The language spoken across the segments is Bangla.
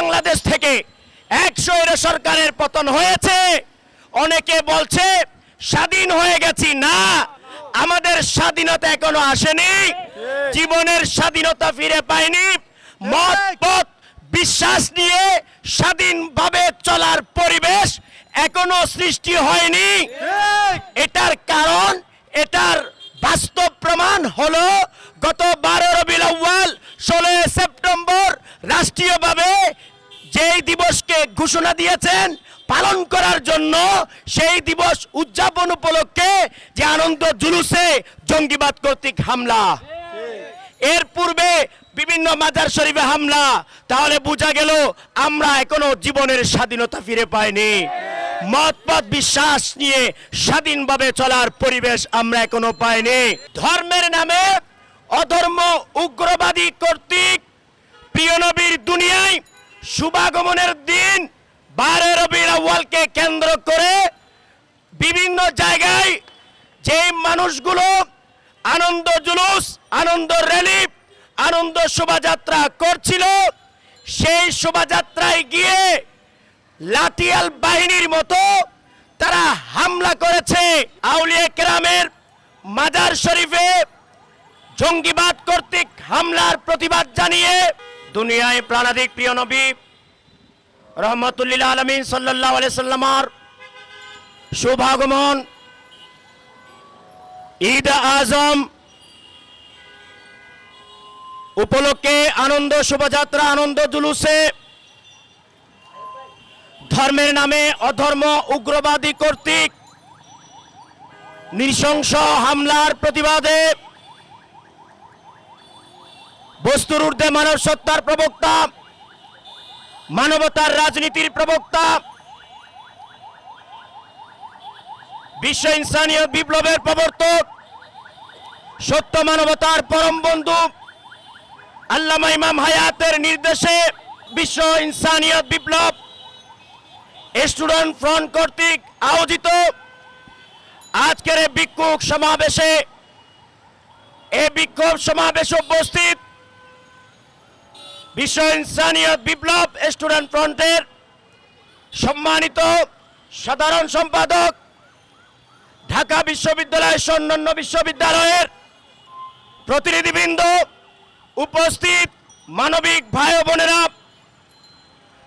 বাংলাদেশ থেকে এক স্বৈর সরকারের পতন হয়েছে। অনেকে বলছে স্বাধীন হয়ে গেছি, না, আমাদের স্বাধীনতা এখনো আসেনি, জীবনের স্বাধীনতা ফিরে পাইনি। মত পথ বিশ্বাস নিয়ে স্বাধীনভাবে চলার পরিবেশ এখনো সৃষ্টি হয়নি। এটার কারণ, এটার বাস্তব প্রমাণ হলো গত 12 রবিউল আউয়াল 16 সেপ্টেম্বর রাষ্ট্রীয়ভাবে যেই দিবসকে ঘোষণা দিয়েছেন পালন করার জন্য, সেই দিবস উদযাপন উপলক্ষে যে আনন্দ জুলুসে জঙ্গিবাদ কর্তৃক হামলা, এর পূর্বে বিভিন্ন মাজার শরীফে হামলা, তাহলে বোঝা গেল আমরা এখনো জীবনের স্বাধীনতা ফিরে পাইনি। মত পথ বিশ্বাস নিয়ে স্বাধীনভাবে চলার পরিবেশ আমরা এখনো পাইনি। ধর্মের নামে অধর্ম উগ্রবাদী কর্তৃক প্রিয় নবীর দুনিয়ায় শুভাগমনের দিন 12 রবিউল আউয়ালকে কেন্দ্র করে বিভিন্ন জায়গায় যে মানুষগুলো আনন্দ জুলুস, আনন্দ র্যালি, আনন্দ শোভাযাত্রা করছিল, সেই শোভাযাত্রায় গিয়ে লাঠিয়াল বাহিনীর মতো তারা হামলা করেছে। আউলিয়া কেরামের মাজার শরীফে জঙ্গিবাদ কর্তৃক হামলার প্রতিবাদ জানিয়ে দুনিয়ায় প্রাণাধিক প্রিয় নবী রহমতুল্লিল আলামিন সাল্লাল্লাহু আলাইহি সাল্লামের শুভাগমন, ঈদ আজম উপলক্ষে আনন্দ শোভাযাত্রা, আনন্দ জুলুসে ধর্মের নামে অধর্ম উগ্রবাদী কর্তৃক নৃশংস হামলার প্রতিবাদে বস্তুর ঊর্ধ্বে মানব সত্তার প্রবক্তা, মানবতার রাজনীতির প্রবক্তা, বিশ্ব ইনসানিয়ত বিপ্লবের প্রবর্তক, সত্য মানবতার পরম বন্ধু আল্লামা ইমাম হায়াতের নির্দেশে বিশ্ব ইনসানিয়ত বিপ্লব স্টুডেন্ট ফ্রন্ট কর্তৃক আয়োজিত আজকের এই বিক্ষোভ সমাবেশে, এই বিক্ষোভ সমাবেশে উপস্থিত বিশ্ব ইনসানিয়ত বিপ্লব স্টুডেন্ট ফ্রন্টের সম্মানিত সাধারণ সম্পাদক, ঢাকা বিশ্ববিদ্যালয় সহ অন্যান্য বিশ্ববিদ্যালয়ের প্রতিনিধিবৃন্দ, উপস্থিত মানবিক ভাই ও বোনেরা,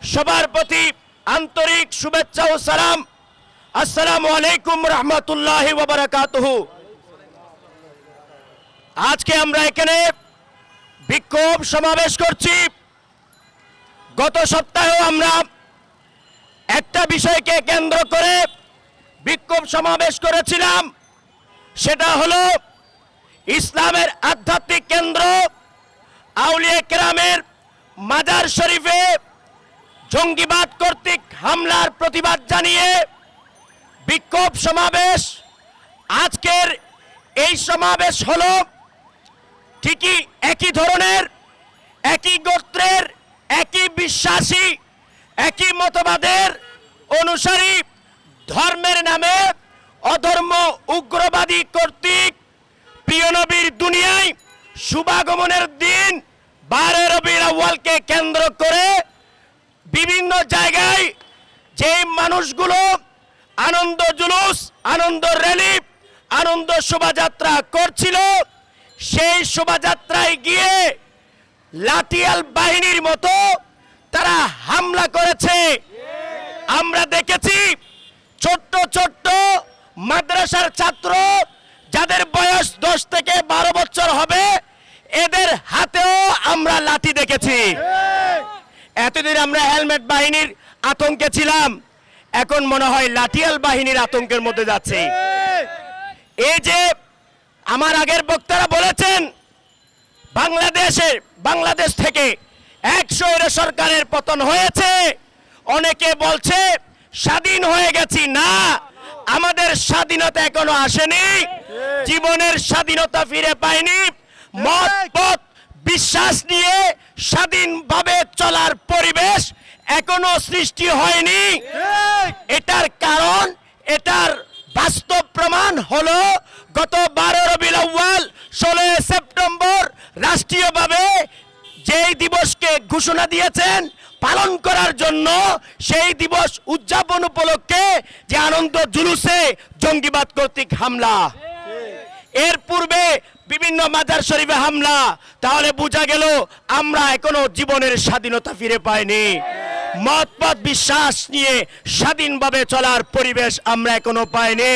সবার প্রতি আন্তরিক শুভেচ্ছা ও সালাম। আসসালামু আলাইকুম রহমতুল্লাহি ওয়া বারাকাতুহু। আজকে আমরা এখানে বিক্ষোভ সমাবেশ করছি। গত সপ্তাহেও আমরা একটা বিষয়কে কেন্দ্র করে বিক্ষোভ সমাবেশ করেছিলাম, সেটা হলো ইসলামের আধ্যাত্মিক কেন্দ্র আউলিয়া কেরামের মাজার শরীফে জঙ্গিবাদ কর্তৃক হামলার প্রতিবাদ জানিয়ে বিক্ষোভ সমাবেশ। আজকের এই সমাবেশ হলো ঠিকই একই ধরনের, একই গোত্রের, একই বিশ্বাসী, একই মতবাদের অনুসারী ধর্মের নামে অধর্ম উগ্রবাদী কর্তৃক প্রিয় নবীর দুনিয়ায় শুভাগমনের দিন 12 রবিউল আউয়ালকে কেন্দ্র করে বিভিন্ন জায়গায় যে মানুষগুলো আনন্দ জুলুস, আনন্দ র্যালি, আনন্দ শোভাযাত্রা করছিল, সেই শোভাযাত্রায় গিয়ে লাঠিয়াল বাহিনীর মতো তারা হামলা করেছে। আমরা দেখেছি ছোট্ট ছোট্ট মাদ্রাসার ছাত্র, যাদের বয়স 10 থেকে 12 বছর হবে, এদের হাতেও আমরা লাঠি দেখেছি। এতদিন আমরা হেলমেট বাহিনীর আতঙ্কে ছিলাম, এখন মনে হয় লাঠিয়াল বাহিনীর আতঙ্কের মধ্যে যাচ্ছে। এই যে আমার আগের বক্তারা বলেছেন বাংলাদেশ থেকে এক স্বৈর সরকারের পতন হয়েছে, অনেকে বলছে স্বাধীন হয়ে গেছি, না, আমাদের স্বাধীনতা এখনো আসেনি, জীবনের স্বাধীনতা ফিরে পাইনি। মত পথ বিশ্বাস নিয়ে স্বাধীনভাবে চলার পরিবেশ এখনো সৃষ্টি হয়নি। এটার কারণ, এটার বাস্তব প্রমাণ হলো গত 12 রবিউল আউয়াল 16 সেপ্টেম্বর রাষ্ট্রীয়ভাবে যেই দিবসকে ঘোষণা দিয়েছেন পালন করার জন্য, সেই দিবস উদযাপন উপলক্ষে যে আনন্দ জুলুসে জঙ্গিবাদ কর্তৃক হামলা, এর পূর্বে বিভিন্ন মাজার শরীফে হামলা, তাহলে বোঝা গেল আমরা এখনো জীবনের স্বাধীনতা ফিরে পাইনি। মত বিশ্বাস নিয়ে স্বাধীনভাবে চলার পরিবেশ আমরা এখনো পাইনি।